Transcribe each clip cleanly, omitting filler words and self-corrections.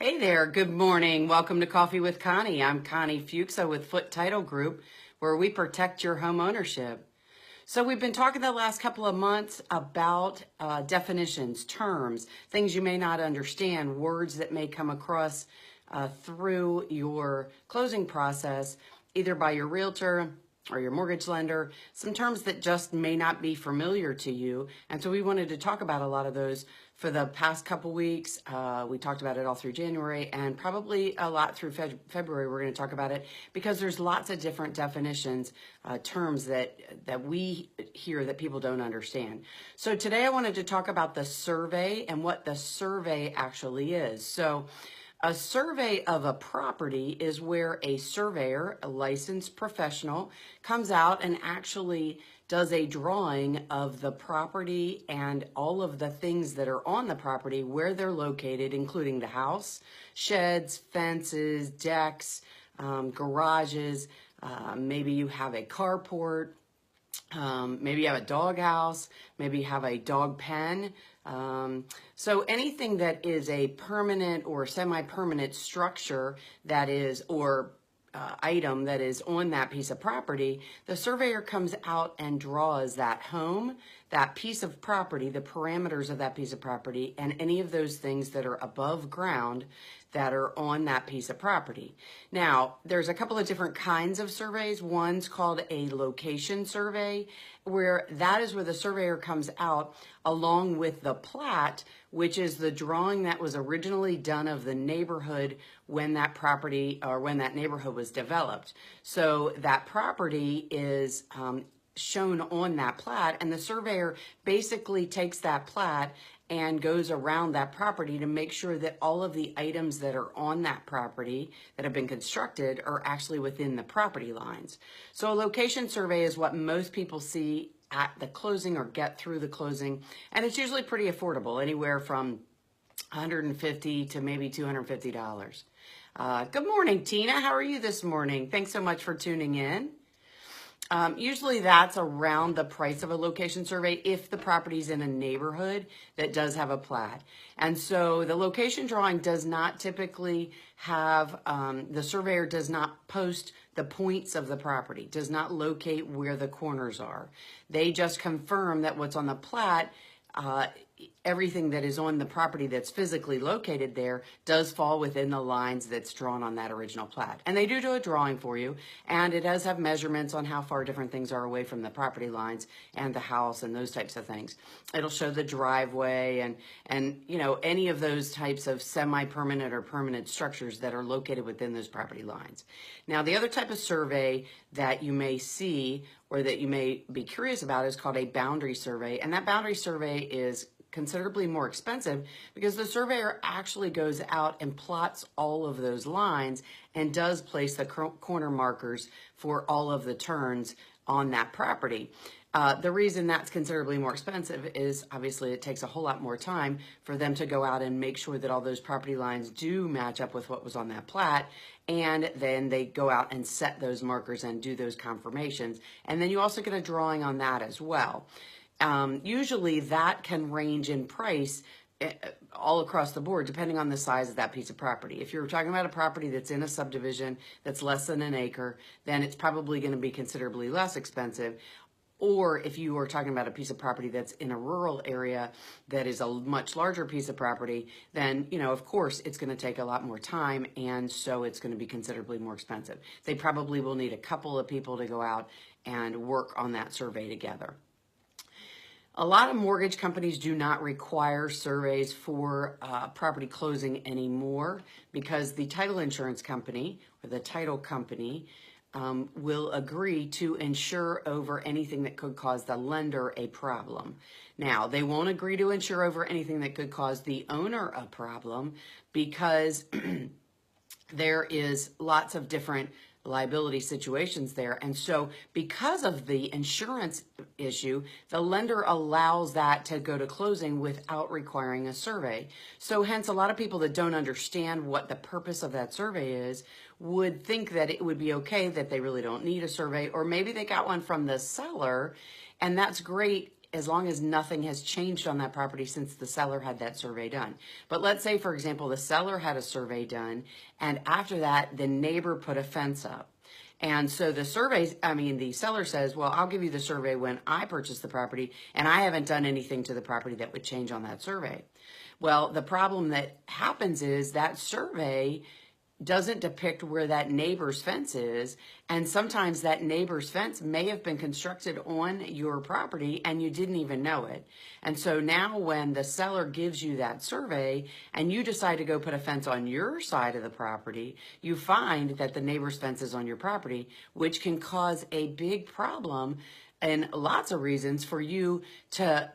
Hey there, good morning. Welcome to Coffee with Connie. I'm Connie Fuksa with Foote Title Group, where we protect your home ownership. So we've been talking the last couple of months about definitions, terms, things you may not understand, words that may come across through your closing process, either by your realtor or your mortgage lender, some terms that just may not be familiar to you. And so we wanted to talk about a lot of those for the past couple weeks. We talked about it all through January and probably a lot through February. We're going to talk about it because there's lots of different definitions, terms that we hear that people don't understand. So today I wanted to talk about the survey and what the survey actually is. So a survey of a property is where a surveyor, a licensed professional, comes out and actually does a drawing of the property and all of the things that are on the property, where they're located, including the house, sheds, fences, decks, garages. Maybe you have a carport. Maybe you have a dog house, maybe you have a dog pen. So anything that is a permanent or semi-permanent structure that is, or item that is on that piece of property, the surveyor comes out and draws that home, that piece of property, the parameters of that piece of property, and any of those things that are above ground that are on that piece of property. Now, there's a couple of different kinds of surveys. One's called a location survey, where that is where the surveyor comes out along with the plat, which is the drawing that was originally done of the neighborhood when that property or when that neighborhood was developed. So that property is shown on that plat, and the surveyor basically takes that plat and goes around that property to make sure that all of the items that are on that property that have been constructed are actually within the property lines. So a location survey is what most people see at the closing or get through the closing, and it's usually pretty affordable, anywhere from $150 to maybe $250. Good morning, Tina. How are you this morning? Thanks so much for tuning in. Usually that's around the price of a location survey if the property's in a neighborhood that does have a plat. And so the location drawing does not typically have, the surveyor does not post the points of the property, does not locate where the corners are. They just confirm that what's on the plat, everything that is on the property that's physically located there does fall within the lines that's drawn on that original plat. And they do a drawing for you, and it does have measurements on how far different things are away from the property lines and the house and those types of things. It'll show the driveway and you know, any of those types of semi-permanent or permanent structures that are located within those property lines. Now, the other type of survey that you may see or that you may be curious about is called a boundary survey, and that boundary survey is considerably more expensive because the surveyor actually goes out and plots all of those lines and does place the corner markers for all of the turns on that property. The reason that's considerably more expensive is obviously it takes a whole lot more time for them to go out and make sure that all those property lines do match up with what was on that plat, and then they go out and set those markers and do those confirmations, and then you also get a drawing on that as well. Usually that can range in price all across the board, depending on the size of that piece of property. If you're talking about a property that's in a subdivision that's less than an acre, then it's probably going to be considerably less expensive. Or if you are talking about a piece of property that's in a rural area that is a much larger piece of property, then, you know, of course, it's going to take a lot more time, and so it's going to be considerably more expensive. They probably will need a couple of people to go out and work on that survey together. A lot of mortgage companies do not require surveys for property closing anymore because the title insurance company or the title company will agree to insure over anything that could cause the lender a problem. Now, they won't agree to insure over anything that could cause the owner a problem because there is lots of different liability situations there. And so because of the insurance issue, the lender allows that to go to closing without requiring a survey. So hence a lot of people that don't understand what the purpose of that survey is would think that it would be okay, that they really don't need a survey, or maybe they got one from the seller, and that's great as long as nothing has changed on that property since the seller had that survey done. But let's say, for example, the seller had a survey done, and after that, the neighbor put a fence up. And so the seller says, well, I'll give you the survey when I purchased the property, and I haven't done anything to the property that would change on that survey. Well, the problem that happens is that survey doesn't depict where that neighbor's fence is, and sometimes that neighbor's fence may have been constructed on your property and you didn't even know it. And so now when the seller gives you that survey and you decide to go put a fence on your side of the property, you find that the neighbor's fence is on your property, which can cause a big problem and lots of reasons for you to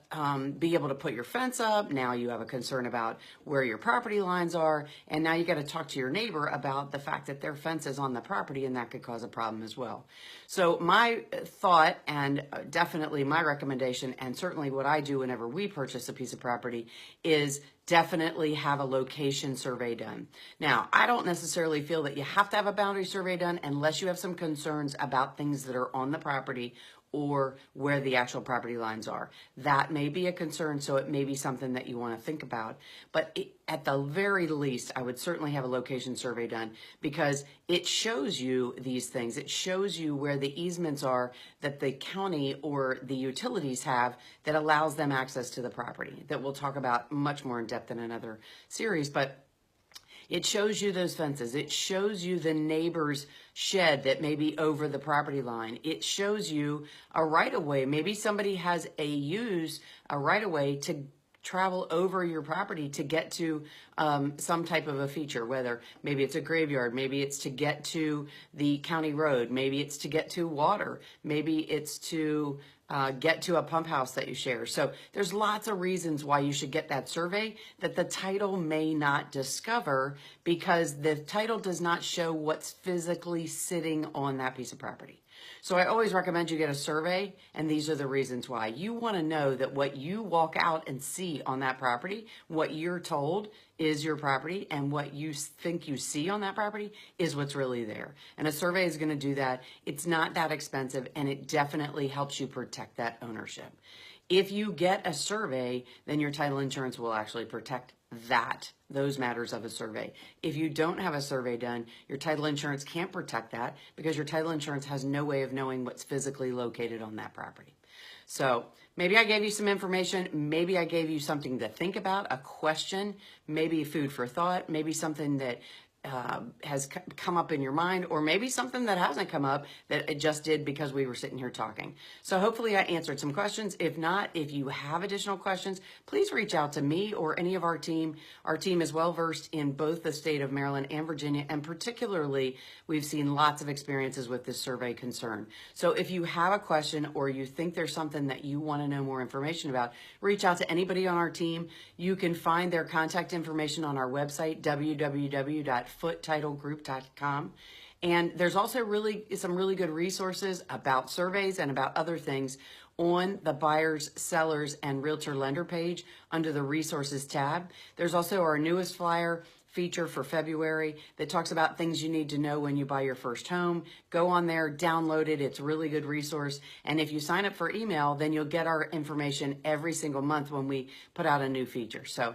be able to put your fence up. Now you have a concern about where your property lines are, and now you got to talk to your neighbor about the fact that their fence is on the property, and that could cause a problem as well. So my thought, and definitely my recommendation, and certainly what I do whenever we purchase a piece of property, is definitely have a location survey done. Now, I don't necessarily feel that you have to have a boundary survey done unless you have some concerns about things that are on the property or where the actual property lines are. That may be a concern, so it may be something that you want to think about. But at the very least, I would certainly have a location survey done because it shows you these things. It shows you where the easements are that the county or the utilities have that allows them access to the property, that we'll talk about much more in depth in another series. But it shows you those fences. It shows you the neighbor's shed that may be over the property line. It shows you a right-of-way. Maybe somebody has a right-of-way to travel over your property to get to some type of a feature, whether maybe it's a graveyard, maybe it's to get to the county road, maybe it's to get to water, maybe it's to get to a pump house that you share. So there's lots of reasons why you should get that survey that the title may not discover because the title does not show what's physically sitting on that piece of property. So I always recommend you get a survey, and these are the reasons why. You want to know that what you walk out and see on that property, what you're told is your property, and what you think you see on that property is what's really there. And a survey is going to do that. It's not that expensive, and it definitely helps you protect that ownership. If you get a survey, then your title insurance will actually protect those matters of a survey. If you don't have a survey done, your title insurance can't protect that because your title insurance has no way of knowing what's physically located on that property. So maybe I gave you some information. Maybe I gave you something to think about, a question, maybe food for thought, maybe something that has come up in your mind, or maybe something that hasn't come up that it just did because we were sitting here talking. So hopefully I answered some questions. If not, if you have additional questions, please reach out to me or any of our team. Our team is well versed in both the state of Maryland and Virginia, and particularly we've seen lots of experiences with this survey concern. So if you have a question or you think there's something that you want to know more information about, reach out to anybody on our team. You can find their contact information on our website, www.footetitlegroup.com. And there's also some really good resources about surveys and about other things on the buyers, sellers, and realtor lender page under the resources tab. There's also our newest flyer feature for February that talks about things you need to know when you buy your first home. Go on there, download it. It's a really good resource. And if you sign up for email, then you'll get our information every single month when we put out a new feature. So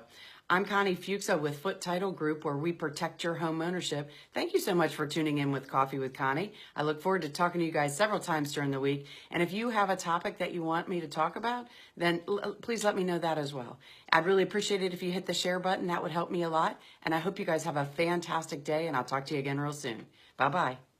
I'm Connie Fuksa with Foote Title Group, where we protect your home ownership. Thank you so much for tuning in with Coffee with Connie. I look forward to talking to you guys several times during the week. And if you have a topic that you want me to talk about, then please let me know that as well. I'd really appreciate it if you hit the share button. That would help me a lot. And I hope you guys have a fantastic day, and I'll talk to you again real soon. Bye-bye.